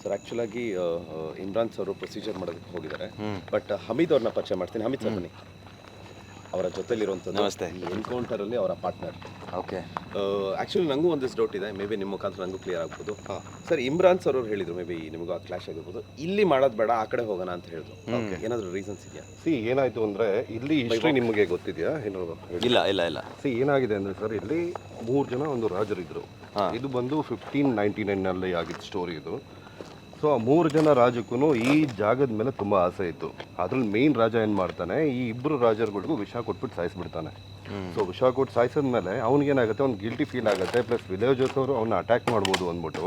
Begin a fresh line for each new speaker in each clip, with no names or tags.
Sir ಆ್ಯಕ್ಚುಲಾಗಿ Imran sir procedure ಮಾಡೋದಕ್ಕೆ ಹೋಗಿದ್ದಾರೆ. But Hamid ಅವ್ರನ್ನ ಪರಿಚಯ ಮಾಡ್ತೀನಿ. ಹಮೀದ್ ಸರ್ ಬನ್ನಿ. ಅವರ ಜೊತೆಲಿರುವಂಥದ್ದು
ನಮಸ್ತೆ.
ಈ ಎನ್ಕೌಂಟರಲ್ಲಿ ಅವರ ಪಾರ್ಟ್ನರ್.
ಓಕೆ.
ಆ್ಯಕ್ಚುಲಿ ನನಗೂ ಒಂದಿಷ್ಟು ಡೌಟ್ ಇದೆ. ಮೇ ಬಿ ನಿಮ್ಮ ಮುಖಾಂತರ ನನಗೂ ಕ್ಲಿಯರ್ ಆಗ್ಬೋದು. ಸರ್ ಇಮ್ರಾನ್ ಸರ್ ಅವ್ರು ಹೇಳಿದ್ರು, ಮೇ ಬಿ ನಿಮಗೂ ಆ ಕ್ಲಾಶ್ ಆಗಿರ್ಬೋದು, ಇಲ್ಲಿ ಮಾಡೋದು ಬೇಡ, ಆ ಕಡೆ ಹೋಗೋಣ ಅಂತ ಹೇಳಿದ್ರು. ಏನಾದರೂ ರೀಸನ್ಸ್ ಇದೆಯಾ?
ಏನಾಯ್ತು ಅಂದ್ರೆ ಇಲ್ಲಿ ಹಿಸ್ಟ್ರಿ ನಿಮಗೆ ಗೊತ್ತಿದೆಯಾ?
ಇಲ್ಲ ಇಲ್ಲ ಇಲ್ಲ.
ಏನಾಗಿದೆ ಅಂದ್ರೆ ಸರ್, ಇಲ್ಲಿ 3 ಜನ ಒಂದು ರಾಜರಿದ್ರು. ಇದು ಬಂದು 1599ನಲ್ಲಿ ಆಗಿದ್ದ ಸ್ಟೋರಿ ಇದು. ಸೊ ಆ 3 ಜನ ರಾಜಕ್ಕೂ ಈ ಜಾಗದ ಮೇಲೆ ತುಂಬಾ ಆಸೆ ಇತ್ತು. ಅದ್ರಲ್ಲಿ ಮೇನ್ ರಾಜ ಏನ್ ಮಾಡ್ತಾನೆ, ಈ ಇಬ್ಬರು ರಾಜರುಗಳಿಗೂ ವಿಷ ಕೊಟ್ಬಿಟ್ಟು ಸಾಯಿಸ್ಬಿಡ್ತಾನೆ. ಸೊ ವಿಷ ಕೊಟ್ಟು ಸಾಯಿಸಿದ್ಮೇಲೆ ಅವ್ನಿಗೇನಾಗುತ್ತೆ, ಅವ್ನು ಗಿಲ್ಟಿ ಫೀಲ್ ಆಗುತ್ತೆ. ಪ್ಲಸ್ ವಿಲೇಜರ್ಸ್ ಅವರು ಅವ್ನ ಅಟ್ಯಾಕ್ ಮಾಡ್ಬೋದು ಅಂದ್ಬಿಟ್ಟು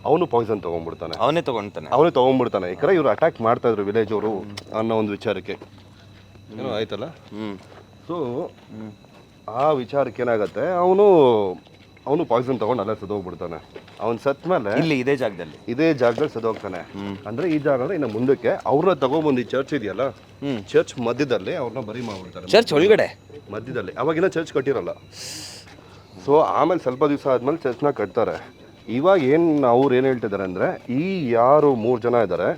ಅವನು ಪಾಯ್ಸನ್ ತೊಗೊಂಡ್ಬಿಡ್ತಾನೆ.
ಅವನೇ
ತೊಗೊಂಡ್ಬಿಡ್ತಾನೆ. ಯಾಕಂದ್ರೆ ಇವ್ರು ಅಟ್ಯಾಕ್ ಮಾಡ್ತಾ ಇದ್ರು ವಿಲೇಜ್ ಅವರು ಅನ್ನೋ ಒಂದು ವಿಚಾರಕ್ಕೆ ಏನೋ ಆಯ್ತಲ್ಲ. ಸೊ ಆ ವಿಚಾರಕ್ಕೆ ಏನಾಗುತ್ತೆ, ಅವನು ಪಾಯ್ಸನ್ ತಗೊಂಡು ಅಲ್ಲೇ ಸದೋಗ್ಬಿಡ್ತಾನೆ. ಅವ್ನು ಸತ್ ಮೇಲೆ
ಇದೇ ಜಾಗದಲ್ಲಿ
ಸದೋಗ್ತಾನೆ. ಅಂದ್ರೆ ಈ ಜಾಗ ಇನ್ನು ಮುಂದಕ್ಕೆ ಅವ್ರನ್ನ ತಗೊಂಡ್ಬಂದು ಈ ಚರ್ಚ್ ಇದೆಯಲ್ಲ, ಚರ್ಚ್ ಮಧ್ಯದಲ್ಲಿ ಅವ್ರನ್ನ ಬರಿ ಮಾಡ್ಬಿಡ್ತಾರೆ.
ಚರ್ಚ್ ಒಳಗಡೆ
ಮಧ್ಯದಲ್ಲಿ ಅವಾಗಿನ ಚರ್ಚ್ ಕಟ್ಟಿರಲ್ಲ. ಸೊ ಆಮೇಲೆ ಸ್ವಲ್ಪ ದಿವಸ ಆದ್ಮೇಲೆ ಚರ್ಚ್ನ ಕಟ್ತಾರೆ. ಇವಾಗ ಅವ್ರು ಏನು ಹೇಳ್ತಿದ್ದಾರೆ ಅಂದರೆ, ಈ ಯಾರು 3 ಜನ ಇದ್ದಾರೆ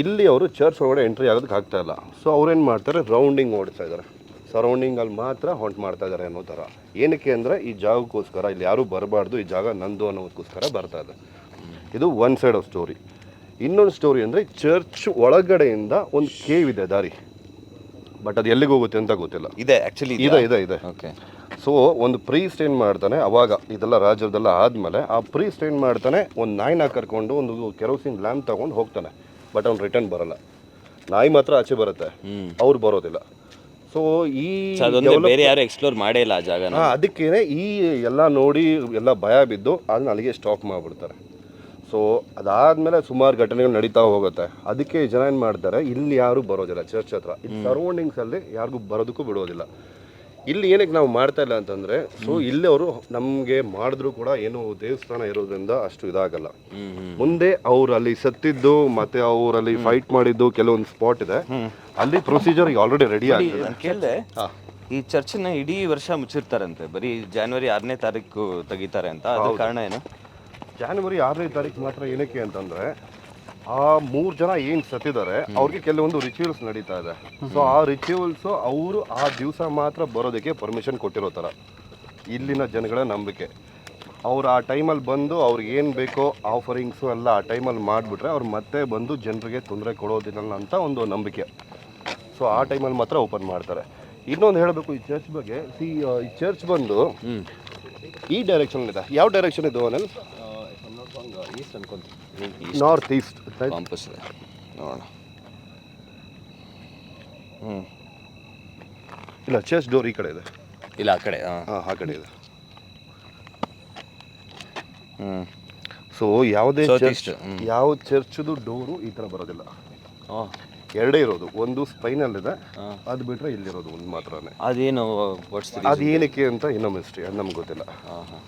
ಇಲ್ಲಿ ಅವರು ಚರ್ಚ್ ಒಳಗಡೆ ಎಂಟ್ರಿ ಆಗೋದಕ್ಕೆ ಆಗ್ತಾ ಇಲ್ಲ. ಸೊ ಅವ್ರೇನು ಮಾಡ್ತಾರೆ, ರೌಂಡಿಂಗ್ ಓಡಿಸ್ತಾ ಇದ್ದಾರೆ. ಸರೌಂಡಿಂಗಲ್ಲಿ ಮಾತ್ರ ಹೊಂಟು ಮಾಡ್ತಾ ಇದ್ದಾರೆ ಅನ್ನೋ ಥರ. ಏನಕ್ಕೆ ಅಂದರೆ ಈ ಜಾಗಕ್ಕೋಸ್ಕರ, ಇಲ್ಲಿ ಯಾರೂ ಬರಬಾರ್ದು, ಈ ಜಾಗ ನಂದು ಅನ್ನೋದಕ್ಕೋಸ್ಕರ ಬರ್ತಾ ಇದೆ. ಇದು ಒನ್ ಸೈಡ್ ಆಫ್ ಸ್ಟೋರಿ. ಇನ್ನೊಂದು ಸ್ಟೋರಿ ಅಂದರೆ ಚರ್ಚ್ ಒಳಗಡೆಯಿಂದ ಒಂದು ಕೇವ್ ಇದೆ ದಾರಿ, ಬಟ್ ಅದು ಎಲ್ಲಿಗೆ ಹೋಗುತ್ತೆ ಅಂತ ಗೊತ್ತಿಲ್ಲ. ಇದೆ.
ಓಕೆ.
ಸೊ ಒಂದು ಪ್ರೀಸ್ಟ್ ಏನು ಮಾಡ್ತಾನೆ, ಅವಾಗ ಇದೆಲ್ಲ ರಾಜ್ಯದೆಲ್ಲ ಆದಮೇಲೆ ಆ ಪ್ರೀಸ್ಟ್ ಏನು ಮಾಡ್ತಾನೆ, ಒಂದು ನಾಯಿನ ಕರ್ಕೊಂಡು ಒಂದು ಕೆರೋಸಿನ್ ಲ್ಯಾಂಪ್ ತಗೊಂಡು ಹೋಗ್ತಾನೆ. ಬಟ್ ಅವ್ನು ರಿಟರ್ನ್ ಬರಲ್ಲ. ನಾಯಿ ಮಾತ್ರ ಆಚೆ ಬರುತ್ತೆ, ಅವ್ರು ಬರೋದಿಲ್ಲ. ಸೊ
ಬೇರೆ ಯಾರು ಎಕ್ಸ್ಪ್ಲೋರ್ ಮಾಡೇ ಇಲ್ಲ ಆ ಜಾಗ.
ಅದಕ್ಕೇನೆ ಈ ಎಲ್ಲ ನೋಡಿ ಎಲ್ಲ ಭಯ ಬಿದ್ದು ಅದನ್ನ ಅಲ್ಲಿಗೆ ಸ್ಟಾಪ್ ಮಾಡಿಬಿಡ್ತಾರೆ. ಸೊ ಅದಾದಮೇಲೆ ಸುಮಾರು ಘಟನೆಗಳು ನಡೀತಾ ಹೋಗುತ್ತೆ. ಅದಕ್ಕೆ ಜನ ಏನು ಮಾಡ್ತಾರೆ, ಇಲ್ಲಿ ಯಾರು ಬರೋದಿಲ್ಲ ಚರ್ಚ್ ಹತ್ರ. ಇಲ್ಲಿ ಸರೌಂಡಿಂಗ್ಸಲ್ಲಿ ಯಾರಿಗೂ ಬರೋದಕ್ಕೂ ಬಿಡೋದಿಲ್ಲ. ಇಲ್ಲಿ ಏನಕ್ಕೆ ನಾವು ಮಾಡ್ತಾ ಇಲ್ಲ ಅಂತಂದರೆ, ಸೊ ಇಲ್ಲಿ ಅವರು ನಮಗೆ ಮಾಡಿದ್ರು ಕೂಡ ಏನು ದೇವಸ್ಥಾನ ಇರೋದ್ರಿಂದ ಅಷ್ಟು ಇದಾಗಲ್ಲ. ಮುಂದೆ ಅವ್ರು ಅಲ್ಲಿ ಸತ್ತಿದ್ದು ಮತ್ತೆ ಅವರಲ್ಲಿ ಫೈಟ್ ಮಾಡಿದ್ದು ಕೆಲವೊಂದು ಸ್ಪಾಟ್ ಇದೆ, ಅಲ್ಲಿ ಪ್ರೊಸೀಜರ್ ಆಲ್ರೆಡಿ ರೆಡಿ ಆಗಿದೆ.
ನಾನು ಕೇಳಿದೆ, ಈ ಚರ್ಚ್ನ ಇಡೀ ವರ್ಷ ಮುಚ್ಚಿರ್ತಾರಂತೆ, ಬರೀ ಜನವರಿ 6ನೇ ತಾರೀಕು ತೆಗಿತಾರೆ ಅಂತ. ಅದ್ರ ಕಾರಣ ಏನು?
ಜನವರಿ 6ನೇ ತಾರೀಕು ಮಾತ್ರ ಏನಕ್ಕೆ ಅಂತಂದರೆ, ಆ 3 ಜನ ಏನು ಸತ್ತಿದ್ದಾರೆ ಅವ್ರಿಗೆ ಕೆಲವೊಂದು ರಿಚುವಲ್ಸ್ ನಡೀತಾ ಇದೆ. ಸೊ ಆ ರಿಚುವಲ್ಸು ಅವರು ಆ ದಿವಸ ಮಾತ್ರ ಬರೋದಕ್ಕೆ ಪರ್ಮಿಷನ್ ಕೊಟ್ಟಿರೋ ಥರ ಇಲ್ಲಿನ ಜನಗಳ ನಂಬಿಕೆ. ಅವ್ರು ಆ ಟೈಮಲ್ಲಿ ಬಂದು ಅವ್ರಿಗೆ ಏನು ಬೇಕೋ ಆಫರಿಂಗ್ಸು ಎಲ್ಲ ಆ ಟೈಮಲ್ಲಿ ಮಾಡಿಬಿಟ್ರೆ ಅವ್ರು ಮತ್ತೆ ಬಂದು ಜನರಿಗೆ ತೊಂದರೆ ಕೊಡೋದಿಲ್ಲ ಅಂತ ಒಂದು ನಂಬಿಕೆ. ಸೊ ಆ ಟೈಮಲ್ಲಿ ಮಾತ್ರ ಓಪನ್ ಮಾಡ್ತಾರೆ. ಇನ್ನೊಂದು ಹೇಳಬೇಕು ಈ ಚರ್ಚ್ ಬಗ್ಗೆ. ಈ ಚರ್ಚ್ ಬಂದು ಈ ಡೈರೆಕ್ಷನ್ ಇದೆ. ಯಾವ ಡೈರೆಕ್ಷನ್ ಇದು ಅನಿಲ್?
ಈಸ್ಟ್ ಅನ್ಕೊಂತೀನಿ.
ನಾರ್ತ್ ಈಸ್ಟ್
ಕಾಂಪಸ್ ನೋಡೋಣ.
ಇಲ್ಲ, ಚರ್ಚ್ ಡೋರ್ ಈ ಕಡೆ ಇದೆ.
ಇಲ್ಲ, ಆ ಕಡೆ.
ಆ ಕಡೆ ಇದೆ. ಸೊ ಯಾವುದೇ ಚರ್ಚ್, ಯಾವ ಚರ್ಚ್ದು ಡೋರು ಈ ಥರ ಬರೋದಿಲ್ಲ. ಎರಡೇ ಇರೋದು. ಒಂದು ಸ್ಪೈನಲ್ ಇದೆ, ಅದು ಬಿಟ್ರೆ ಇಲ್ಲಿರೋದು ಒಂದು ಮಾತ್ರನೇ.
ಅದೇನು
ಅದು ಏನಕ್ಕೆ ಅಂತ ಇನ್ನೊಂದು ಮಿಸ್ಟ್ರಿ, ಅದು ನಮ್ಗೆ ಗೊತ್ತಿಲ್ಲ.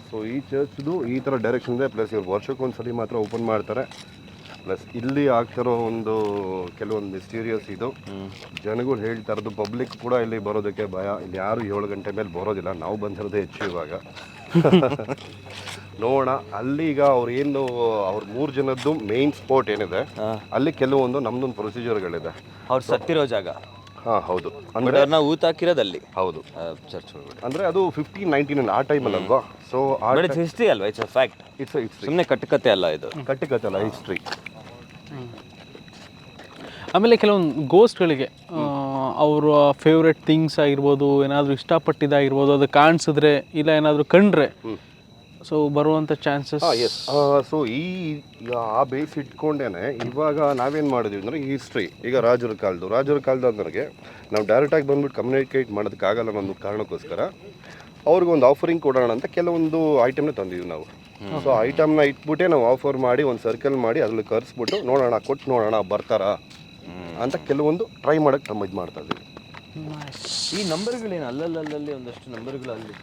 ಸೊ ಈ ಚರ್ಚ್ದು ಈ ಥರ ಡೈರೆಕ್ಷನ್ ಇದೆ. ಪ್ಲಸ್ ಇವ್ರು ವರ್ಷಕ್ಕೊಂದ್ಸಲಿ ಮಾತ್ರ ಓಪನ್ ಮಾಡ್ತಾರೆ. ಪ್ಲಸ್ ಇಲ್ಲಿ ಆಗ್ತಿರೋ ಒಂದು ಕೆಲವೊಂದು ಮಿಸ್ಟೀರಿಯಸ್ ಇದು. ಜನಗಳು ಹೇಳ್ತಾ ಇರೋದು, ಪಬ್ಲಿಕ್ ಕೂಡ ಇಲ್ಲಿ ಬರೋದಕ್ಕೆ ಭಯ. ಇಲ್ಲಿ ಯಾರು 7 ಗಂಟೆ ಮೇಲೆ ಬರೋದಿಲ್ಲ. ನಾವು ಬಂದಿರೋದೇ ಹೆಚ್ಚು ಇವಾಗ. ನೋಡೋಣ. ಅಲ್ಲಿ ಈಗ ಅವ್ರು 3 ಜನದ್ದು ಮೇನ್ ಸ್ಪಾಟ್ ಏನಿದೆ, ಅಲ್ಲಿ ಕೆಲವೊಂದು ನಮ್ದೊಂದು ಪ್ರೊಸೀಜರ್ಗಳಿದೆ.
ಅವ್ರು ಸತ್ತಿರೋ ಜಾಗ.
ಹೌದು.
ಅಂದ್ರೆ ನಾವು ಊತ ಹಾಕಿರೋದಲ್ಲಿ.
ಹೌದು,
ಚರ್ಚ್ ಒಳಗಡೆ.
ಅಂದ್ರೆ ಅದು 1599 ಆ ಟೈಮಲ್ಲಿ ಅಲ್ವಾ. ಸೊ
ಹಿಸ್ಟ್ರಿ ಅಲ್ವಾ, ಇಟ್ಸ್ ಅ ಫ್ಯಾಕ್ಟ್. ಸುಮ್ಮನೆ ಕಟ್ಟುಕತೆ ಅಲ್ಲ ಇದು.
ಕಟ್ಟುಕತೆ ಅಲ್ಲ, ಹಿಸ್ಟ್ರಿ.
ಆಮೇಲೆ ಕೆಲವೊಂದು ಗೋಸ್ಟ್ಗಳಿಗೆ ಅವರ ಫೇವ್ರೆಟ್ ಥಿಂಗ್ಸ್ ಆಗಿರ್ಬೋದು, ಏನಾದರೂ ಇಷ್ಟಪಟ್ಟಿದ್ದಾಗಿರ್ಬೋದು, ಅದು ಕಾಣಿಸಿದ್ರೆ ಇಲ್ಲ ಏನಾದರೂ ಕಂಡ್ರೆ ಸೊ ಬರುವಂಥ ಚಾನ್ಸಸ್.
ಸೊ ಆ ಬೇಸ್ ಇಟ್ಕೊಂಡೇನೆ ಇವಾಗ ನಾವೇನು ಮಾಡಿದ್ವಿ ಅಂದರೆ, ಹಿಸ್ಟ್ರಿ ಈಗ ರಾಜರ ಕಾಲದವ್ರಿಗೆ ನಾವು ಡೈರೆಕ್ಟಾಗಿ ಬಂದ್ಬಿಟ್ಟು ಕಮ್ಯುನಿಕೇಟ್ ಮಾಡೋದಕ್ಕಾಗಲ್ಲ ಅನ್ನೋ ಕಾರಣಕ್ಕೋಸ್ಕರ ಅವ್ರಿಗೊಂದು ಆಫರಿಂಗ್ ಕೊಡೋಣ ಅಂತ ಕೆಲವೊಂದು ಐಟಮ್ನ ತಂದಿದ್ವಿ ನಾವು. ಸೊ ಐಟಮ್ನ ಇಟ್ಬಿಟ್ಟೆ ನಾವು ಆಫರ್ ಮಾಡಿ ಒಂದು ಸರ್ಕಲ್ ಮಾಡಿ ಅದ್ರಲ್ಲಿ ಕರೆಸ್ಬಿಟ್ಟು ನೋಡೋಣ, ಕೊಟ್ಟು ನೋಡೋಣ ಬರ್ತಾರಾ ಅಂತ ಕೆಲವೊಂದು ಟ್ರೈ ಮಾಡೋಕ್ಕೆ ನಮ್ಮ ಇದು ಮಾಡ್ತಾ ಇದ್ದೀವಿ.
ಈ ನಂಬರ್ಗಳೇನು ಅಲ್ಲಲ್ಲಿ ಒಂದಷ್ಟು ನಂಬರ್ಗಳು ಅಲ್ಲಿ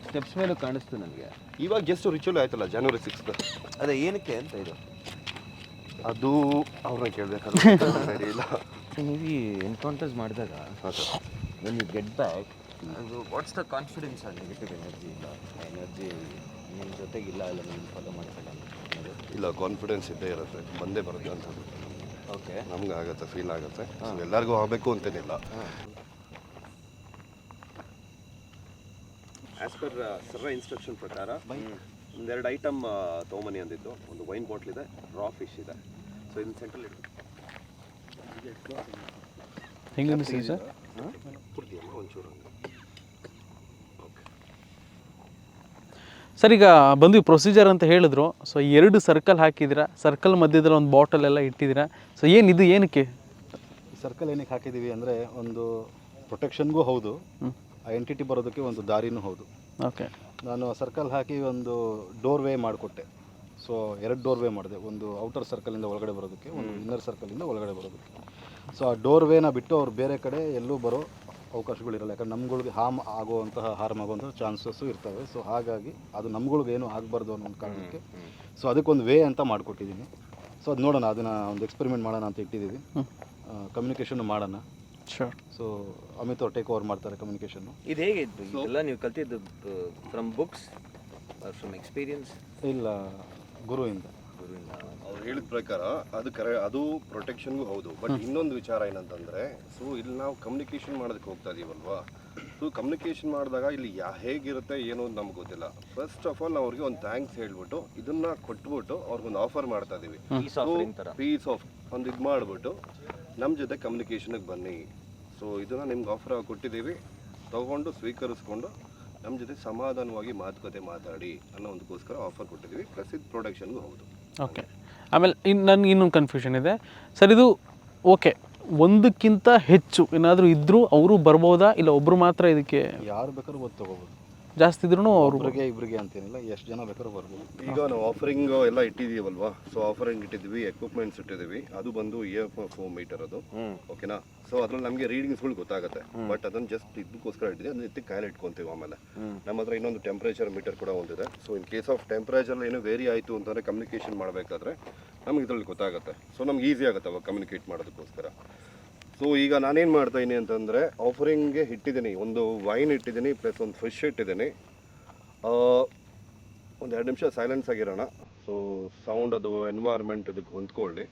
ಸ್ಟೆಪ್ಸ್ ಮೇಲೂ ಕಾಣಿಸ್ತು ನನಗೆ.
ಇವಾಗ ಜಸ್ಟ್ ರಿಚುವಲ್ ಆಯ್ತಲ್ಲ ಜನವರಿ 6th.
ಅದೇ ಏನಕ್ಕೆ ಅಂತ ಇದು?
ಅದು ಅವ್ರನ್ನ ಕೇಳಬೇಕಾದ್ರೆ ಇಲ್ಲ.
ನೀವು ಎನ್ಕೌಂಟರ್ಸ್ ಮಾಡಿದಾಗ ವೆನ್ ಯು ಗೆಟ್ ಬ್ಯಾಕ್, ಅದು what's the confidence on negative energy? ಇಲ್ಲ ಎನರ್ಜಿ ನಿಮ್ಮ ಜೊತೆಗಿಲ್ಲ, ಇಲ್ಲ ನಿಮ್ಮ ಫಾಲೋ ಮಾಡ್ಕೊಳ್ಳಲ್ಲ.
ಇಲ್ಲ ಕಾನ್ಫಿಡೆನ್ಸ್ ಇದ್ದೇ ಇರುತ್ತೆ, ಬಂದೇ ಬರುತ್ತೆ ಅಂತ
ಓಕೆ.
ನಮ್ಗೆ ಆಗುತ್ತೆ, ಫೀಲ್ ಆಗುತ್ತೆ. ಸೊ ಎಲ್ಲರಿಗೂ ಆಗಬೇಕು ಅಂತೇನಿಲ್ಲ.
ಆಸ್ ಪರ್ ಸರ್ರ ಇನ್ಸ್ಟ್ರಕ್ಷನ್ ಪ್ರಕಾರ ಒಂದೆರಡು ಐಟಮ್ ತೊಗೊಂಬನಿ ಅಂದಿದ್ದು. ಒಂದು ವೈನ್ ಬಾಟ್ಲ್ ಇದೆ, ರಾ ಫಿಶ್ ಇದೆ. ಸೊ ಇದನ್ನ ಸೆಂಟ್ರಲ್ ಇಡಬೇಕು.
ಹೆಂಗೆ ಅನಿಸ್ತೀವಿ ಸರ್?
ಒಂಚೂರು
ಸರ್ ಈಗ ಬಂದ್ವಿ ಪ್ರೊಸೀಜರ್ ಅಂತ ಹೇಳಿದ್ರು. ಸೊ 2 ಸರ್ಕಲ್ ಹಾಕಿದ್ದೀರಾ, ಸರ್ಕಲ್ ಮಧ್ಯದಲ್ಲಿ ಒಂದು ಬಾಟಲ್ ಎಲ್ಲ ಇಟ್ಟಿದ್ದೀರಾ. ಸೊ ಏನಿದು ಏನಕ್ಕೆ?
ಸರ್ಕಲ್ ಏನಕ್ಕೆ ಹಾಕಿದ್ದೀವಿ ಅಂದರೆ ಒಂದು ಪ್ರೊಟೆಕ್ಷನ್ಗೂ ಹೌದು, ಆ ಎಂಟಿಟಿ ಬರೋದಕ್ಕೆ ಒಂದು ದಾರಿನೂ ಹೌದು.
ಓಕೆ.
ನಾನು ಸರ್ಕಲ್ ಹಾಕಿ ಒಂದು ಡೋರ್ ವೇ ಮಾಡಿಕೊಟ್ಟೆ. ಸೊ 2 ಡೋರ್ ವೇ ಮಾಡಿದೆ, ಒಂದು ಔಟರ್ ಸರ್ಕಲಿಂದ ಒಳಗಡೆ ಬರೋದಕ್ಕೆ, ಒಂದು ಇನ್ನರ್ ಸರ್ಕಲಿಂದ ಒಳಗಡೆ ಬರೋದಕ್ಕೆ. ಸೊ ಆ ಡೋರ್ ವೇನ ಬಿಟ್ಟು ಅವ್ರು ಬೇರೆ ಕಡೆ ಎಲ್ಲೂ ಬರೋ ಅವಕಾಶಗಳಿರಲ್ಲ. ಯಾಕಂದ್ರೆ ನಮ್ಗಳಿಗೆ ಹಾರ್ಮ್ ಆಗುವಂತಹ ಚಾನ್ಸಸ್ಸು ಇರ್ತವೆ. ಸೊ ಹಾಗಾಗಿ ಅದು ನಮ್ಗಳ್ಗೆ ಏನೂ ಆಗಬಾರ್ದು ಅನ್ನೋ ಒಂದು ಕಾರಣಕ್ಕೆ ಸೊ ಅದಕ್ಕೊಂದು ವೇ ಅಂತ ಮಾಡಿಕೊಟ್ಟಿದ್ದೀನಿ. ಸೊ ಅದು ನೋಡೋಣ, ಅದನ್ನು ಒಂದು ಎಕ್ಸ್ಪೆರಿಮೆಂಟ್ ಮಾಡೋಣ ಅಂತ ಇಟ್ಟಿದ್ದೀವಿ. ಕಮ್ಯುನಿಕೇಷನ್ನು ಮಾಡೋಣ.
ಶೋರ್.
ಸೊ ಅಮಿತ್ ಅವ್ರು ಟೇಕ್ ಓವರ್ ಮಾಡ್ತಾರೆ ಕಮ್ಯುನಿಕೇಷನ್ನು.
ಇದು ಹೇಗಿತ್ತು ಇದೆಲ್ಲ ನೀವು ಕಲ್ತಿದ್ದು? From books, from experience?
ಇಲ್ಲ, ಗುರುವಿಂದ.
ಅವ್ರು ಹೇಳಿದ ಪ್ರಕಾರ ಅದು ಪ್ರೊಟೆಕ್ಷನ್ಗೂ ಹೌದು. ಬಟ್ ಇನ್ನೊಂದು ವಿಚಾರ ಏನಂತಂದರೆ, ಸೊ ಇಲ್ಲಿ ನಾವು ಕಮ್ಯುನಿಕೇಷನ್ ಮಾಡೋದಕ್ಕೆ ಹೋಗ್ತಾ ಇದೀವಲ್ವಾ. ಸೊ ಕಮ್ಯುನಿಕೇಷನ್ ಮಾಡಿದಾಗ ಇಲ್ಲಿ ಹೇಗಿರುತ್ತೆ ಏನೋ ಅಂತ ನಮ್ಗೆ ಗೊತ್ತಿಲ್ಲ. ಫಸ್ಟ್ ಆಫ್ ಆಲ್ ನಾವು ಅವ್ರಿಗೆ ಒಂದು ಥ್ಯಾಂಕ್ಸ್ ಹೇಳ್ಬಿಟ್ಟು ಇದನ್ನ ಕೊಟ್ಬಿಟ್ಟು ಅವ್ರಿಗೊಂದು ಆಫರ್ ಮಾಡ್ತಾ ಇದೀವಿ. ಪೀಸ್ ಆಫ್ ಒಂದು ಇದು ಮಾಡಿಬಿಟ್ಟು ನಮ್ಮ ಜೊತೆ ಕಮ್ಯುನಿಕೇಷನ್ಗೆ ಬನ್ನಿ. ಸೊ ಇದನ್ನು ನಿಮ್ಗೆ ಆಫರ್ ಕೊಟ್ಟಿದ್ದೀವಿ, ತಗೊಂಡು ಸ್ವೀಕರಿಸ್ಕೊಂಡು ನಮ್ಮ ಜೊತೆ ಸಮಾಧಾನವಾಗಿ ಮಾತುಕತೆ ಮಾತಾಡಿ ಅನ್ನೋ ಒಂದಕ್ಕೋಸ್ಕರ ಆಫರ್ ಕೊಟ್ಟಿದ್ದೀವಿ. ಪ್ಲಸ್ ಇದು ಪ್ರೊಡಕ್ಷನ್ಗೂ ಹೌದು.
ಓಕೆ. ಆಮೇಲೆ ನನಗೆ ಇನ್ನೊಂದು ಕನ್ಫ್ಯೂಷನ್ ಇದೆ ಸರ್. ಇದು ಓಕೆ, ಒಂದಕ್ಕಿಂತ ಹೆಚ್ಚು ಏನಾದರೂ ಇದ್ದರೂ ಅವರು ಬರ್ಬೋದಾ, ಇಲ್ಲ ಒಬ್ಬರು ಮಾತ್ರ ಇದಕ್ಕೆ?
ಯಾರು ಬೇಕಾದ್ರೂ ಓದಿ ತೊಗೋಬೋದು,
ಜಾಸ್ತಿ ಇದ್ರೂ ಅವರು
ಇಬ್ಬರಿಗೆ ಅಂತೇನಿಲ್ಲ, ಎಷ್ಟು ಜನ ಬೇಕಾದ್ರೂ ಬರ್ಬೋದು.
ಈಗ ನಾವು ಆಫರಿಂಗ್ ಎಲ್ಲ ಇಟ್ಟಿದ್ದೀವಲ್ವಾ. ಸೊ ಆಫರಿಂಗ್ ಇಟ್ಟಿದ್ದೀವಿ, ಎಕ್ವಿಪ್ಮೆಂಟ್ಸ್ ಇಟ್ಟಿದ್ದೀವಿ. ಅದು ಬಂದು EF4 ಮೀಟರ್ ಅದು, ಓಕೆನಾ. ಸೊ ಅದ್ರಲ್ಲಿ ನಮಗೆ ರೀಡಿಂಗ್ಸ್ಗಳು ಗೊತ್ತಾಗುತ್ತೆ. ಬಟ್ ಅದನ್ನು ಜಸ್ಟ್ ಇದಕ್ಕೋಸ್ಕರ ಇಟ್ಟಿದ್ದೀವಿ, ಅದನ್ನ ಎತ್ತಿ ಕಾಯಿಲೆ ಇಟ್ಕೊತೀವಿ. ಆಮೇಲೆ ನಮ್ಮ ಹತ್ರ ಇನ್ನೊಂದು ಟೆಂಪ್ರೇಚರ್ ಮೀಟರ್ ಕೂಡ ಒಂದಿದೆ. So in case of temperature ಏನೋ ವೇರಿ ಆಯಿತು ಅಂತಂದರೆ ಕಮ್ಯುನಿಕೇಷನ್ ಮಾಡಬೇಕಾದ್ರೆ ನಮ್ಗೆ ಇದರಲ್ಲಿ ಗೊತ್ತಾಗುತ್ತೆ. ಸೊ ನಮ್ಗೆ ಈಸಿ ಆಗುತ್ತೆ ಅವಾಗ ಕಮ್ಯುನಿಕೇಟ್ ಮಾಡೋದಕ್ಕೋಸ್ಕರ. ಸೊ ಈಗ ನಾನೇನು ಮಾಡ್ತಾಯಿದ್ದೀನಿ ಅಂತಂದರೆ, ಆಫರಿಂಗ್ಗೆ ಇಟ್ಟಿದ್ದೀನಿ, ಒಂದು ವೈನ್ ಇಟ್ಟಿದ್ದೀನಿ, ಪ್ಲಸ್ ಒಂದು ಫಿಶ್ ಇಟ್ಟಿದ್ದೀನಿ. ಒಂದು 2 ನಿಮಿಷ ಸೈಲೆನ್ಸ್ ಆಗಿರೋಣ. ಸೊ ಸೌಂಡ್ ಅದು ಎನ್ವೈರ್ಮೆಂಟ್ ಇದಕ್ಕೆ ಹೊಂದ್ಕೊಳ್ಳಿ.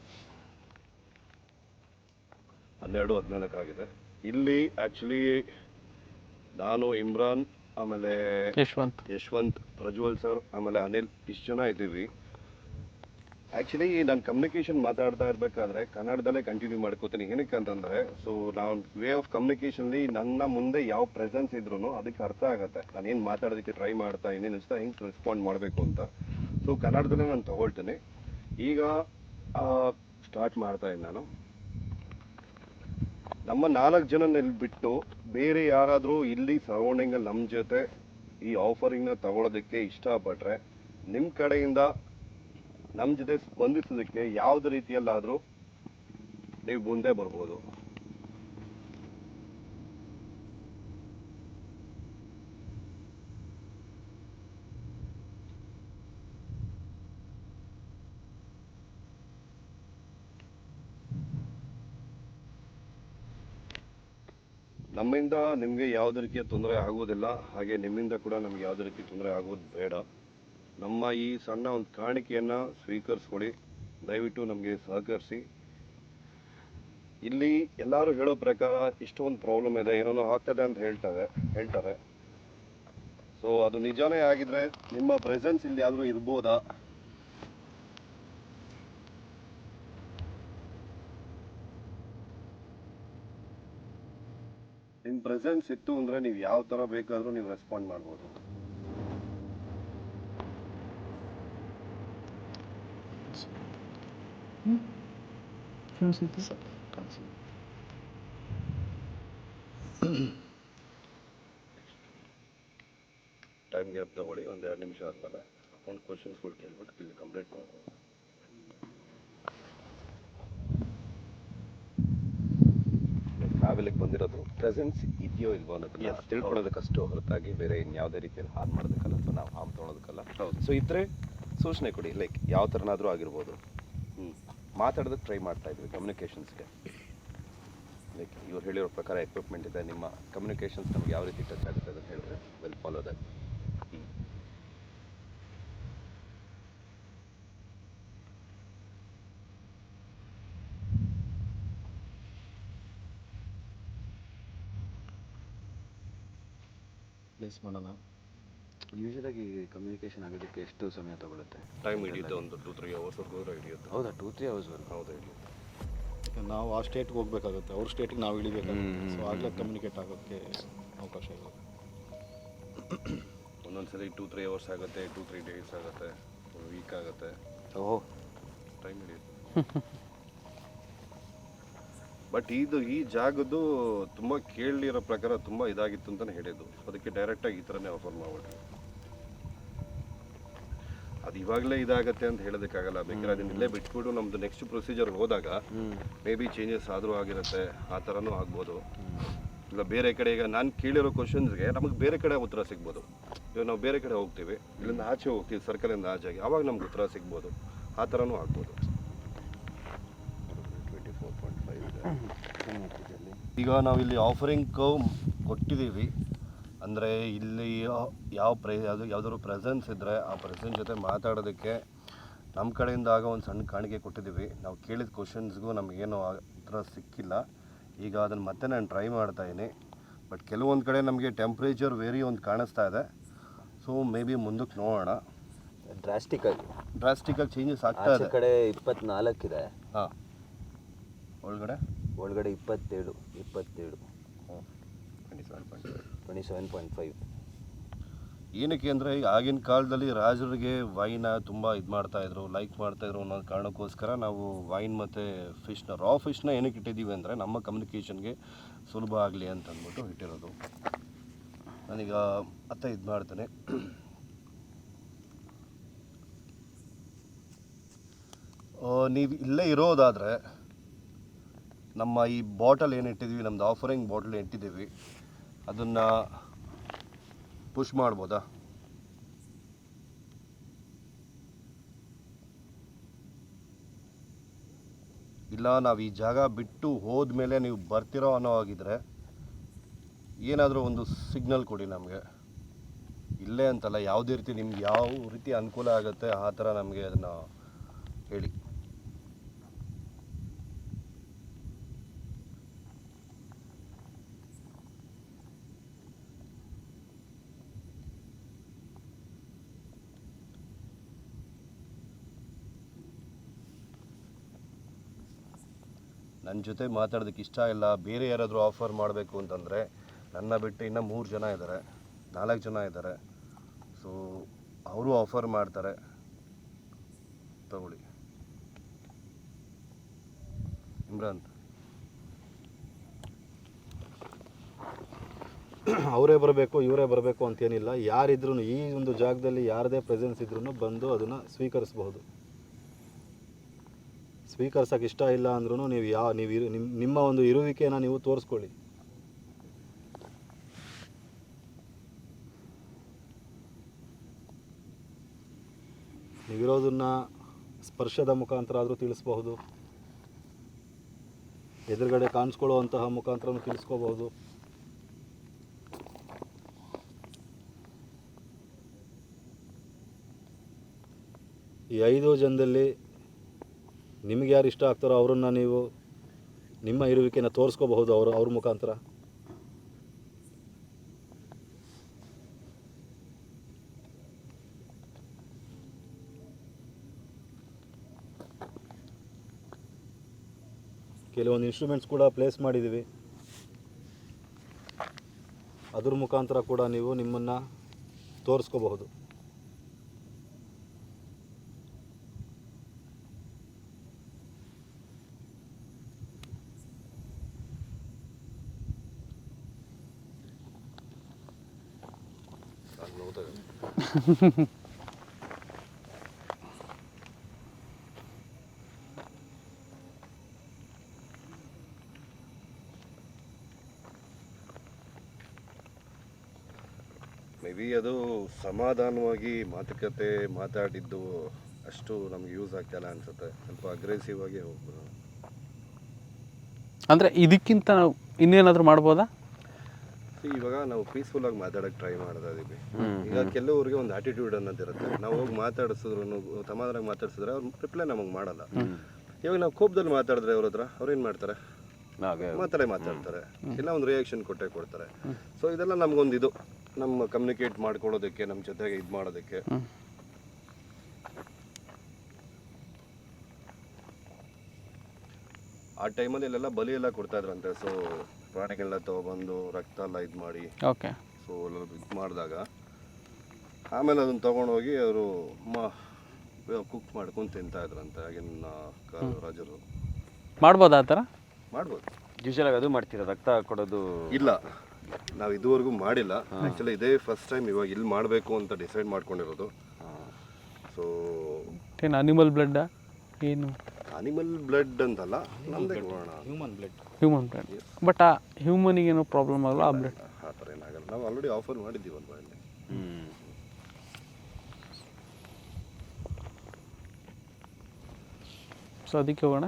12:14 ಆಗಿದೆ. ಇಲ್ಲಿ ಆ್ಯಕ್ಚುಲಿ ನಾನು, ಇಮ್ರಾನ್, ಆಮೇಲೆ ಯಶವಂತ್, ಪ್ರಜ್ವಲ್ ಸರ್, ಆಮೇಲೆ ಅನಿಲ್, ಇಷ್ಟು ಜನ ಇದ್ದೀವಿ. ಆ್ಯಕ್ಚುಲಿ ನಾನು ಕಮ್ಯುನಿಕೇಷನ್ ಮಾತಾಡ್ತಾ ಇರಬೇಕಾದ್ರೆ ಕನ್ನಡದಲ್ಲೇ ಕಂಟಿನ್ಯೂ ಮಾಡ್ಕೋತೀನಿ. ಏನಕ್ಕೆ ಅಂತಂದರೆ, ಸೊ ನಾವು ವೇ ಆಫ್ ಕಮ್ಯುನಿಕೇಷನ್ಲಿ ನನ್ನ ಮುಂದೆ ಯಾವ ಪ್ರೆಸೆನ್ಸ್ ಇದ್ರೂ ಅದಕ್ಕೆ ಅರ್ಥ ಆಗುತ್ತೆ. ನಾನು ಏನು ಮಾತಾಡೋದಕ್ಕೆ ಟ್ರೈ ಮಾಡ್ತಾ ಇನ್ನೇನು ಅನಿಸ್ತಾ ಹೆಂಗೆ ರೆಸ್ಪಾಂಡ್ ಮಾಡಬೇಕು ಅಂತ. ಸೊ ಕನ್ನಡದಲ್ಲೇ ನಾನು ತಗೊಳ್ತೀನಿ. ಈಗ ಸ್ಟಾರ್ಟ್ ಮಾಡ್ತಾ ಇದ್ದೀನಿ ನಾನು. ನಮ್ಮ 4 ಜನನಲ್ಲಿ ಬಿಟ್ಟು ಬೇರೆ ಯಾರಾದರೂ ಇಲ್ಲಿ ಸರೌಂಡಿಂಗಲ್ಲಿ ನಮ್ಮ ಜೊತೆ ಈ ಆಫರಿಂಗ್ನ ತಗೊಳ್ಳೋದಕ್ಕೆ ಇಷ್ಟಪಟ್ಟರೆ, ನಿಮ್ಮ ಕಡೆಯಿಂದ ನಮ್ಮ ಜೊತೆ ಸ್ಪಂದಿಸೋದಕ್ಕೆ ಯಾವುದೇ ರೀತಿಯಲ್ಲಾದರೂ ನೀವು ಮುಂದೆ ಬರ್ಬೋದು. ನಮ್ಮಿಂದ ನಿಮಗೆ ಯಾವುದೇ ರೀತಿಯ ತೊಂದರೆ ಆಗೋದಿಲ್ಲ, ಹಾಗೆ ನಿಮ್ಮಿಂದ ಕೂಡ ನಮ್ಗೆ ಯಾವುದೇ ರೀತಿ ತೊಂದರೆ ಆಗೋದು ಬೇಡ. ನಮ್ಮ ಈ ಸಣ್ಣ ಒಂದು ಕಾಣಿಕೆಯನ್ನು ಸ್ವೀಕರಿಸ್ಕೊಳ್ಳಿ, ದಯವಿಟ್ಟು ನಮಗೆ ಸಹಕರಿಸಿ. ಇಲ್ಲಿ ಎಲ್ಲರೂ ಹೇಳೋ ಪ್ರಕಾರ ಇಷ್ಟೊಂದು ಪ್ರಾಬ್ಲಮ್ ಇದೆ, ಏನೋ ಆಗ್ತದೆ ಅಂತ ಹೇಳ್ತಾರೆ. ಸೊ ಅದು ನಿಜಾನೇ ಆಗಿದ್ರೆ ನಿಮ್ಮ ಪ್ರೆಸೆನ್ಸ್ ಇಲ್ಲಿ ಯಾದರೂ ಇರ್ಬೋದಾ? ನಿಮ್ಮ ಪ್ರೆಸೆನ್ಸ್ ಇತ್ತು ಅಂದರೆ ನೀವು ಯಾವ ಥರ ಬೇಕಾದರೂ ನೀವು ರೆಸ್ಪಾಂಡ್ ಮಾಡ್ಬೋದು. ಟೈಮ್ ಗ್ಯಾಪ್ ತಗೊಳ್ಳಿ, ಒಂದು 2 ನಿಮಿಷ ಆದ್ಮೇಲೆ ಒಂದು ಕ್ವಶನ್ಸ್ಗಳು ಕೇಳ್ಬಿಟ್ಟು ಇಲ್ಲಿ ಕಂಪ್ಲೀಟ್ ಮಾಡ್ಬೋದು.
ಟ್ರಾವೆಲಿಗೆ ಬಂದಿರೋದು ಪ್ರೆಸೆನ್ಸ್ ಇದೆಯೋ ಇಲ್ವೋ ಅನ್ನೋದನ್ನ ತಿಳ್ಕೊಳ್ಳೋದಕ್ಕಷ್ಟು ಹೊರತಾಗಿ ಬೇರೆ ಇನ್ಯಾವುದೇ ರೀತಿಯಲ್ಲಿ ಹಾರ್ಮ್ ಮಾಡೋದಕ್ಕಲ್ಲ, ಅಥವಾ ನಾವು ಹಾರ್ಮ್ ತೊಗೊಳೋದಕ್ಕಲ್ಲ. ಸೊ ಇದ್ರೆ ಸೂಚನೆ ಕೊಡಿ, ಲೈಕ್ ಯಾವ ಥರನಾದರೂ ಆಗಿರ್ಬೋದು. ಮಾತಾಡೋದಕ್ಕೆ ಟ್ರೈ ಮಾಡ್ತಾ ಇದ್ವಿ ಕಮ್ಯುನಿಕೇಷನ್ಸ್ಗೆ. ಲೈಕ್ ಇವ್ರು ಹೇಳಿರೋ ಪ್ರಕಾರ ಎಕ್ವಿಪ್ಮೆಂಟ್ ಇದೆ, ನಿಮ್ಮ ಕಮ್ಯುನಿಕೇಷನ್ಸ್ ನಮ್ಗೆ ಯಾವ ರೀತಿ ಟಚ್ ಆಗುತ್ತೆ ಅಂತ ಹೇಳಿದ್ರೆ ವೆಲ್ ಫಾಲೋ ದಟ್.
ಪ್ಲೇಸ್ ಮಾಡೋಣ.
ಯೂಶಲಾಗಿ ಕಮ್ಯುನಿಕೇಷನ್ ಆಗೋದಕ್ಕೆ ಎಷ್ಟು ಸಮಯ ತಗೊಳುತ್ತೆ?
ಟೈಮ್ ಹಿಡಿಯುತ್ತೆ, ಒಂದು 2-3 ಅವರ್ಸ್ವರೆಗೂ ಹಿಡಿಯುತ್ತೆ.
ಹೌದಾ, 2-3 ಅವರ್ಸ್ವರೆಗೂ?
ಹೌದು ಹಿಡಿಯುತ್ತೆ.
ನಾವು ಆ ಸ್ಟೇಟ್ಗೆ ಹೋಗ್ಬೇಕಾಗುತ್ತೆ, ಅವ್ರ ಸ್ಟೇಟಿಗೆ ನಾವು ಇಳಿಬೇಕಾಗುತ್ತೆ. ಸೊ ಆಗಲೇ ಕಮ್ಯುನಿಕೇಟ್ ಆಗೋಕ್ಕೆ ಅವಕಾಶ ಇದೆ.
ಒಂದೊಂದ್ಸರಿ 2-3 ಅವರ್ಸ್ ಆಗುತ್ತೆ, 2-3 ಡೇಸ್ ಆಗುತ್ತೆ, ವೀಕ್ ಆಗುತ್ತೆ,
ಓಹ್,
ಟೈಮ್ ಹಿಡಿಯುತ್ತೆ. ಬಟ್ ಈ ಜಾಗದ್ದು ತುಂಬ ಕೇಳಿರೋ ಪ್ರಕಾರ ತುಂಬ ಇದಾಗಿತ್ತು ಅಂತಲೇ ಹೇಳಿದ್ದು. ಅದಕ್ಕೆ ಡೈರೆಕ್ಟಾಗಿ ಈ ಥರನೇ ಆಫರ್ ಮಾಡ್ಬಿಟ್ವಿ. ಅದು ಇವಾಗಲೇ ಇದಾಗತ್ತೆ ಅಂತ ಹೇಳೋದಕ್ಕಾಗಲ್ಲ. ಬೇಕಾದ್ರೆ ಅದನ್ನ ಇಲ್ಲೇ ಬಿಟ್ಬಿಟ್ಟು ನಮ್ಮದು ನೆಕ್ಸ್ಟ್ ಪ್ರೊಸೀಜರ್ಗೆ ಹೋದಾಗ ಮೇ ಬಿ ಚೇಂಜಸ್ ಆದರೂ ಆಗಿರುತ್ತೆ, ಆ ಥರನೂ ಆಗ್ಬೋದು. ಇಲ್ಲ ಬೇರೆ ಕಡೆ, ಈಗ ನಾನು ಕೇಳಿರೋ ಕ್ವಶನ್ಸ್ಗೆ ನಮಗೆ ಬೇರೆ ಕಡೆ ಉತ್ತರ ಸಿಗ್ಬೋದು. ಇವಾಗ ನಾವು ಬೇರೆ ಕಡೆ ಹೋಗ್ತೀವಿ, ಇಲ್ಲಿಂದ ಆಚೆ ಹೋಗ್ತೀವಿ, ಸರ್ಕಲಿಂದ ಆಚೆಗೆ, ಆವಾಗ ನಮ್ಗೆ ಉತ್ತರ ಸಿಗ್ಬೋದು. ಆ ಥರನೂ ಆಗ್ಬೋದು.
ಈಗ ನಾವು ಇಲ್ಲಿ ಆಫರಿಂಗ್ ಕೊಟ್ಟಿದ್ದೀವಿ. ಅಂದರೆ ಇಲ್ಲಿ ಯಾವುದಾದ್ರು ಪ್ರೆಸೆನ್ಸ್ ಇದ್ದರೆ ಆ ಪ್ರೆಸೆನ್ಸ್ ಜೊತೆ ಮಾತಾಡೋದಕ್ಕೆ ನಮ್ಮ ಕಡೆಯಿಂದ ಆಗ ಒಂದು ಸಣ್ಣ ಕಾಣಿಕೆ ಕೊಟ್ಟಿದ್ದೀವಿ. ನಾವು ಕೇಳಿದ ಕ್ವಶನ್ಸ್ಗೂ ನಮಗೇನು ಉತ್ತರ ಸಿಕ್ಕಿಲ್ಲ. ಈಗ ಅದನ್ನು ಮತ್ತೆ ನಾನು ಟ್ರೈ ಮಾಡ್ತಾಯಿದ್ದೀನಿ. ಬಟ್ ಕೆಲವೊಂದು ಕಡೆ ನಮಗೆ ಟೆಂಪ್ರೇಚರ್ ವೇರಿ ಒಂದು ಕಾಣಿಸ್ತಾ ಇದೆ. ಸೊ ಮೇ ಬಿ ಮುಂದಕ್ಕೆ ನೋಡೋಣ. ಡ್ರಾಸ್ಟಿಕ್ಕಾಗಿ ಚೇಂಜಸ್ ಆಗ್ತಾ ಇದೆ.
ಕಡೆ 24 ಇದೆ.
ಹಾಂ, ಒಳಗಡೆ
27 27.5.
ಏನಕ್ಕೆ ಅಂದರೆ ಆಗಿನ ಕಾಲದಲ್ಲಿ ರಾಜರಿಗೆ ವೈನ ತುಂಬ ಇದು ಮಾಡ್ತಾಯಿದ್ರು, ಲೈಕ್ ಮಾಡ್ತಾಯಿದ್ರು ಅನ್ನೋ ಕಾರಣಕ್ಕೋಸ್ಕರ ನಾವು ವೈನ್ ಮತ್ತು ಫಿಶ್ನ, ರಾ ಫಿಶ್ನ ಏನಕ್ಕೆ ಇಟ್ಟಿದ್ದೀವಿ ಅಂದರೆ ನಮ್ಮ ಕಮ್ಯುನಿಕೇಷನ್ಗೆ ಸುಲಭ ಆಗಲಿ ಅಂತ ಅಂದ್ಬಿಟ್ಟು ಇಟ್ಟಿರೋದು. ನಾನೀಗ ಮತ್ತೆ ಇದು ಮಾಡ್ತೇನೆ. ನೀವು ಇಲ್ಲೇ ಇರೋದಾದರೆ ನಮ್ಮ ಈ ಬಾಟಲ್ ಏನು ಇಟ್ಟಿದ್ದೀವಿ, ನಮ್ಮದು ಆಫರಿಂಗ್ ಬಾಟಲ್ ಇಟ್ಟಿದ್ದೀವಿ, ಅದನ್ನು ಪುಷ್ ಮಾಡ್ಬೋದಾ? ಇಲ್ಲ ನಾವು ಈ ಜಾಗ ಬಿಟ್ಟು ಹೋದ್ಮೇಲೆ ನೀವು ಬರ್ತಿರೋ ಅನ್ನೋ ಆಗಿದ್ರೆ ಏನಾದರೂ ಒಂದು ಸಿಗ್ನಲ್ ಕೊಡಿ ನಮಗೆ. ಇಲ್ಲೇ ಅಂತಲ್ಲ, ಯಾವುದೇ ರೀತಿ ನಿಮ್ಗೆ ಯಾವ ರೀತಿ ಅನುಕೂಲ ಆಗುತ್ತೆ ಆ ಥರ ನಮಗೆ ಅದನ್ನು ಹೇಳಿ. ನನ್ನ ಜೊತೆ ಮಾತಾಡೋದಕ್ಕೆ ಇಷ್ಟ ಇಲ್ಲ, ಬೇರೆ ಯಾರಾದರೂ ಆಫರ್ ಮಾಡಬೇಕು ಅಂತಂದರೆ ನನ್ನ ಬಿಟ್ಟು ಇನ್ನೂ 3 ಜನ ಇದ್ದಾರೆ, 4 ಜನ ಇದ್ದಾರೆ. ಸೊ ಅವರು ಆಫರ್ ಮಾಡ್ತಾರೆ, ತಗೊಳ್ಳಿ. ಇಮ್ರಾನ್,
ಅವರೇ ಬರಬೇಕು ಇವರೇ ಬರಬೇಕು ಅಂತೇನಿಲ್ಲ. ಯಾರಿದ್ರೂ ಈ ಒಂದು ಜಾಗದಲ್ಲಿ ಯಾರದೇ ಪ್ರೆಸೆನ್ಸ್ ಇದ್ರೂ ಬಂದು ಅದನ್ನು ಸ್ವೀಕರಿಸಬಹುದು. ಸ್ವೀಕರಿಸೋಕೆ ಇಷ್ಟ ಇಲ್ಲ ಅಂದ್ರೂ ನೀವು ನಿಮ್ಮ ಒಂದು ಇರುವಿಕೆಯನ್ನು ನೀವು ತೋರಿಸ್ಕೊಳ್ಳಿ. ನೀವಿರೋದನ್ನು ಸ್ಪರ್ಶದ ಮುಖಾಂತರ ಆದರೂ ತಿಳಿಸ್ಬಹುದು, ಎದುರುಗಡೆ ಕಾಣಿಸ್ಕೊಳ್ಳುವಂತಹ ಮುಖಾಂತರನೂ ತಿಳಿಸ್ಕೋಬಹುದು. ಈ 5 ಜನದಲ್ಲಿ ನಿಮಗೆ ಯಾರು ಇಷ್ಟ ಆಗ್ತಾರೋ ಅವರನ್ನು ನೀವು ನಿಮ್ಮ ಇರುವಿಕೆಯನ್ನು ತೋರಿಸ್ಕೋಬಹುದು ಅವ್ರ ಮುಖಾಂತರ. ಕೆಲವೊಂದು ಇನ್ಸ್ಟ್ರೂಮೆಂಟ್ಸ್ ಕೂಡ ಪ್ಲೇಸ್ ಮಾಡಿದ್ದೀವಿ, ಅದ್ರ ಮುಖಾಂತರ ಕೂಡ ನೀವು ನಿಮ್ಮನ್ನು ತೋರಿಸ್ಕೋಬಹುದು.
ಮೇ ಬಿ ಅದು ಸಮಾಧಾನವಾಗಿ ಮಾತುಕತೆ ಮಾತಾಡಿದ್ದು ಅಷ್ಟು ನಮ್ಗೆ ಯೂಸ್ ಆಗ್ತಾಯಿಲ್ಲ ಅನಿಸುತ್ತೆ. ಸ್ವಲ್ಪ ಅಗ್ರೆಸಿವ್ ಆಗಿ ಹೋಗ್ಬೋದು.
ಅಂದರೆ ಇದಕ್ಕಿಂತ ನಾವು ಇನ್ನೇನಾದರೂ ಮಾಡ್ಬೋದಾ?
ಇವಾಗ ನಾವು ಪೀಸ್ಫುಲ್ಲಾಗಿ ಮಾತಾಡೋಕ್ಕೆ ಟ್ರೈ ಮಾಡ್ತಾ ಇದ್ದೀವಿ. ಈಗ ಕೆಲವರಿಗೆ ಒಂದು ಆಟಿಟ್ಯೂಡ್ ಅನ್ನೋದಿರುತ್ತೆ. ನಾವು ಹೋಗಿ ಮಾತಾಡಿಸಿದ್ರು, ಸಮಾಧಾನವಾಗಿ ಮಾತಾಡಿಸಿದ್ರೆ ಅವ್ರು ರಿಪ್ಲೈ ನಮಗೆ ಮಾಡಲ್ಲ. ಇವಾಗ ನಾವು ಕೋಪದಲ್ಲಿ ಮಾತಾಡಿದ್ರೆ ಅವ್ರ ಹತ್ರ ಅವ್ರೇನು ಮಾಡ್ತಾರೆ, ಮಾತಾಡ್ತಾರೆ, ಇಲ್ಲ ಒಂದು ರಿಯಾಕ್ಷನ್ ಕೊಟ್ಟೆ ಕೊಡ್ತಾರೆ. ಸೊ ಇದೆಲ್ಲ ನಮಗೊಂದು ಇದು ನಮ್ಮ ಕಮ್ಯುನಿಕೇಟ್ ಮಾಡ್ಕೊಳ್ಳೋದಕ್ಕೆ, ನಮ್ಮ ಜೊತೆಗೆ ಇದು ಮಾಡೋದಕ್ಕೆ. ಆ ಟೈಮಲ್ಲಿ ಇಲ್ಲೆಲ್ಲ ಬಲಿ ಎಲ್ಲ ಕೊಡ್ತಾ ಇದ್ರಂತೆ. ಸೊ ಪ್ರಾಣಿಗಳನ್ನ ತೊಗೊಬಂದು ರಕ್ತ ಎಲ್ಲ ಇದು ಮಾಡಿ,
ಓಕೆ.
ಸೊ ಇದು ಮಾಡಿದಾಗ ಆಮೇಲೆ ಅದನ್ನ ತೊಗೊಂಡೋಗಿ ಅವರು ಕುಕ್ ಮಾಡ್ಕೊಂಡು ತಿಂತಾ ಇದ್ರಂತೆ ಆಗಿನ ರಾಜರು.
ಮಾಡ್ಬೋದಾ ಆ ಥರ?
ಮಾಡ್ಬೋದು.
ಯೂಶಲಾಗಿ ಅದು ಮಾಡ್ತೀರಾ, ರಕ್ತ ಕೊಡೋದು?
ಇಲ್ಲ, ನಾವು ಇದುವರೆಗೂ ಮಾಡಿಲ್ಲ. ಆ್ಯಕ್ಚುಲಿ ಇದೇ ಫಸ್ಟ್ ಟೈಮ್ ಇವಾಗ ಇಲ್ಲಿ ಮಾಡಬೇಕು ಅಂತ ಡಿಸೈಡ್ ಮಾಡ್ಕೊಂಡಿರೋದು. ಸೊ
ಏನು ಅನಿಮಲ್ ಬ್ಲಡ್ಡಾ ಏನು?
ಅನಿಮಲ್ ಬ್ಲಡ್ ಅಂತಲ್ಲ, ನಮ್ಮದೇ ನೋಡೋಣ,
human blood.
Human blood. But ಆ ಹ್ಯೂಮನಿಗೆ ಏನೋ ಪ್ರಾಬ್ಲಮ್ ಆಗಲ್ಲ ಆ ಬ್ಲಡ್?
ಆ ಥರ ಏನಾಗಲ್ಲ. ನಾವು ಆಲ್ರೆಡಿ ಆಫರ್ ಮಾಡಿದ್ದೀವಲ್ವ ಇಲ್ಲಿ.
ಸೊ ಅದಕ್ಕೆ ಹೋಗೋಣ.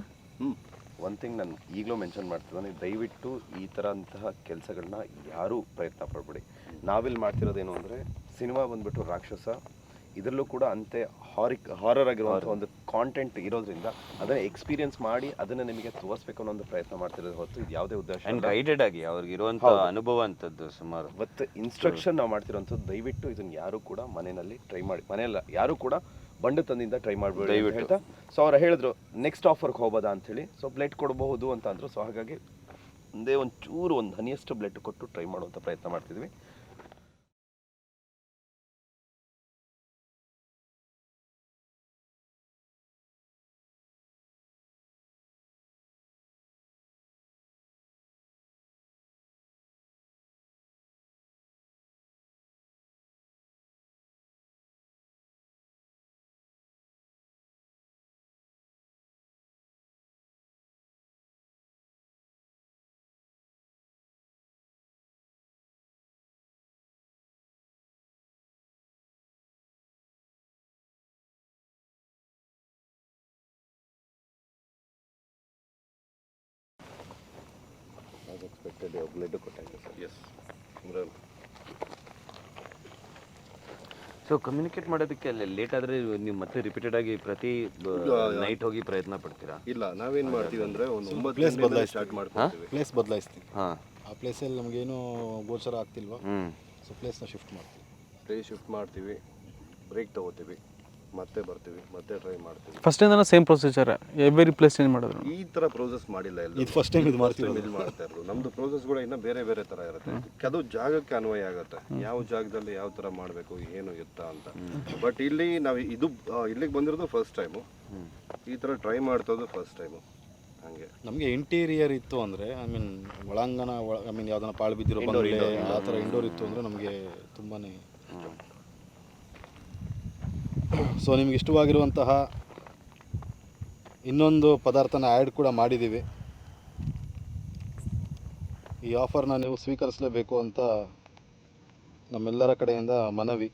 ಒನ್ ಥಿಂಗ್ ನಾನು ಈಗಲೂ ಮೆನ್ಷನ್ ಮಾಡ್ತಿದ್ದಾನೆ, ದಯವಿಟ್ಟು ಈ ಥರ ಅಂತಹ ಕೆಲಸಗಳನ್ನ ಯಾರೂ ಪ್ರಯತ್ನ ಪಡಬೇಡಿ. ನಾವಿಲ್ಲಿ ಮಾಡ್ತಿರೋದೇನು ಅಂದರೆ, ಸಿನಿಮಾ ಬಂದ್ಬಿಟ್ಟು ರಾಕ್ಷಸ, ಇದರಲ್ಲೂ ಕೂಡ ಅಂತೆ ಹಾರರ್ ಆಗಿರುವಂಥ ಒಂದು ಕಾಂಟೆಂಟ್ ಇರೋದ್ರಿಂದ ಅದನ್ನು ಎಕ್ಸ್ಪೀರಿಯನ್ಸ್ ಮಾಡಿ ಅದನ್ನು ನಿಮಗೆ ತೋರಿಸ್ಬೇಕು ಅನ್ನೋ ಒಂದು ಪ್ರಯತ್ನ ಮಾಡ್ತಿರೋದು ಹೊತ್ತು ಇದು ಯಾವುದೇ ಉದ್ದೇಶ
ಗೈಡೆಡ್ ಆಗಿ ಅವ್ರಿಗೆ ಇರುವಂಥ ಅನುಭವ ಅಂತದ್ದು ಸುಮಾರು.
ಮತ್ತು ಇನ್ಸ್ಟ್ರಕ್ಷನ್ ನಾವು ಮಾಡ್ತಿರೋಂಥದ್ದು, ದಯವಿಟ್ಟು ಇದನ್ನು ಯಾರೂ ಕೂಡ ಮನೆಯಲ್ಲಿ ಟ್ರೈ ಮಾಡಿ, ಮನೆಯಲ್ಲ ಯಾರೂ ಕೂಡ ಬಂಡು ತಂದಿಂದ ಟ್ರೈ ಮಾಡಬೇಡಿ ದಯವಿಟ್ಟು ಹೇಳ್ತಾ. ಸೊ ಅವ್ರು ಹೇಳಿದ್ರು ನೆಕ್ಸ್ಟ್ ಆಫರ್ಗೆ ಹೋಗೋದಾ ಅಂಥೇಳಿ. ಸೊ ಬ್ಲಡ್ ಕೊಡಬಹುದು ಅಂತ ಅಂದರು. ಸೊ ಹಾಗಾಗಿ ಒಂದೇ ಒಂದು ಚೂರು, ಒಂದು ಹನಿಯಷ್ಟು ಬ್ಲಡ್ ಕೊಟ್ಟು ಟ್ರೈ ಮಾಡುವಂಥ ಪ್ರಯತ್ನ ಮಾಡ್ತಿದ್ವಿ. ಎಕ್ಸ್ಪೆಕ್ಟೆಡ್ ಬ್ಲಡ್ ಕೊಟ್ಟಾಯ್ತು ಸರ್. ಎಸ್.
ಸೊ ಕಮ್ಯುನಿಕೇಟ್ ಮಾಡೋದಕ್ಕೆ ಅಲ್ಲಿ ಲೇಟ್ ಆದರೆ ನೀವು ಮತ್ತೆ ರಿಪೀಟೆಡ್ ಆಗಿ ಪ್ರತಿ ನೈಟ್ ಹೋಗಿ ಪ್ರಯತ್ನ ಪಡ್ತೀರಾ?
ಇಲ್ಲ, ನಾವೇನು ಮಾಡ್ತೀವಿ ಅಂದರೆ ಒಂದು 9
ಪ್ಲೇಸ್ ಬದಲಾಯಿಸಿ
ಸ್ಟಾರ್ಟ್ ಮಾಡ್ತೀವಿ.
ಪ್ಲೇಸ್ ಬದಲಾಯಿಸ್ತೀವಿ.
ಹಾಂ.
ಆ ಪ್ಲೇಸಲ್ಲಿ ನಮಗೇನು ಗೋಚರ ಆಗ್ತಿಲ್ವಾ, ಸೊ ಪ್ಲೇಸ್ನ ಶಿಫ್ಟ್ ಮಾಡ್ತೀವಿ.
ಪ್ಲೇಸ್ ಶಿಫ್ಟ್ ಮಾಡ್ತೀವಿ, ಬ್ರೇಕ್ ತೊಗೋತೀವಿ, ಮತ್ತೆ ಬರ್ತೀವಿ, ಮತ್ತೆ ಟ್ರೈ ಮಾಡ್ತೀವಿ.
ಫಸ್ಟಿಂದ same procedure every place change ಮಾಡಿದ್ರು?
ಈ ಥರ ಪ್ರೋಸೆಸ್ ಮಾಡಿಲ್ಲ ಎಲ್ಲ.
ಇದು ಫಸ್ಟ್ ಟೈಮ್ ಇದು ಮಾಡ್ತೀವಿ.
ಇದು ಮಾಡ್ತಾ ಇರೋದು. ನಮ್ಮದು ಪ್ರೋಸೆಸ್ ಕೂಡ ಇನ್ನೂ ಬೇರೆ ಬೇರೆ ಥರ ಇರುತ್ತೆ. ಅದು ಜಾಗಕ್ಕೆ ಅನ್ವಯ ಆಗುತ್ತೆ, ಯಾವ ಜಾಗದಲ್ಲಿ ಯಾವ ಥರ ಮಾಡಬೇಕು, ಏನು ಎತ್ತ ಅಂತ. ಬಟ್ ಇಲ್ಲಿ ನಾವು ಇಲ್ಲಿಗೆ ಬಂದಿರೋದು ಫಸ್ಟ್ ಟೈಮು, ಈ ಥರ ಟ್ರೈ ಮಾಡ್ತೋದು ಫಸ್ಟ್ ಟೈಮು. ಹಾಗೆ
ನಮಗೆ ಇಂಟೀರಿಯರ್ ಇತ್ತು ಅಂದರೆ, ಐ ಮೀನ್ ಒಳಾಂಗಣ, ಐ ಮೀನ್ ಯಾವ್ದನ್ನ ಪಾಳು ಬಿದ್ದಿರೋ ಬಂಗಲೆ ಆ ಥರ ಇಂಡೋರ್ ಇತ್ತು ಅಂದರೆ ನಮಗೆ ತುಂಬಾ. ಸೊ ನಿಮ್ಗೆ ಇಷ್ಟವಾಗಿರುವಂತಹ ಇನ್ನೊಂದು ಪದಾರ್ಥನ ಆ್ಯಡ್ ಕೂಡ ಮಾಡಿದ್ದೀವಿ. ಈ ಆಫರ್ನ ನೀವು ಸ್ವೀಕರಿಸಲೇಬೇಕು ಅಂತ ನಮ್ಮೆಲ್ಲರ ಕಡೆಯಿಂದ ಮನವಿ.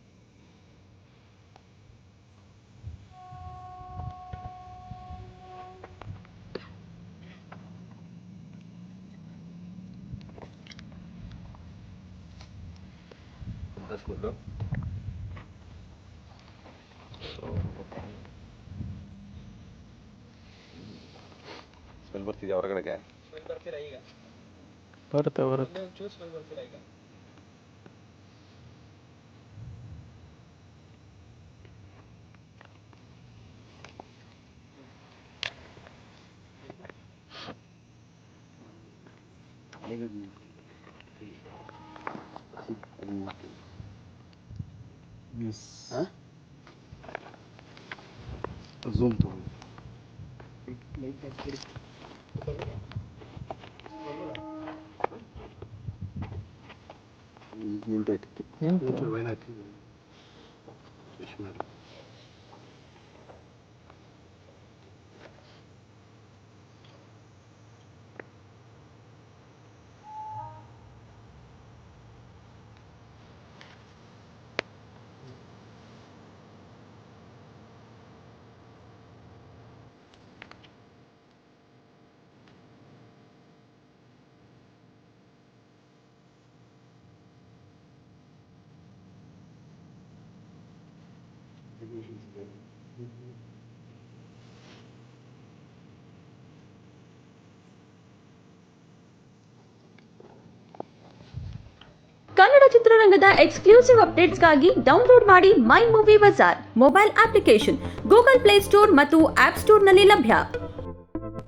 ಸ್ಮೆಲ್ ಬರ್ತಿದ್ಯಾ ಹೊರಗಡೆಗೆ?
ಬರುತ್ತೆ ಬರುತ್ತೆ.
ಝೂಮ್ ತಗೊಳ್ಳಿ.
ಕನ್ನಡ ಚಿತ್ರರಂಗದ ಎಕ್ಸ್ಕ್ಲೂಸಿವ್ ಅಪ್ಡೇಟ್ಸ್ಗಾಗಿ ಡೌನ್ಲೋಡ್ ಮಾಡಿ My Movie Bazaar mobile application Google Play Store ಮತ್ತು ಆಪ್ ಸ್ಟೋರ್ನಲ್ಲಿ ಲಭ್ಯ.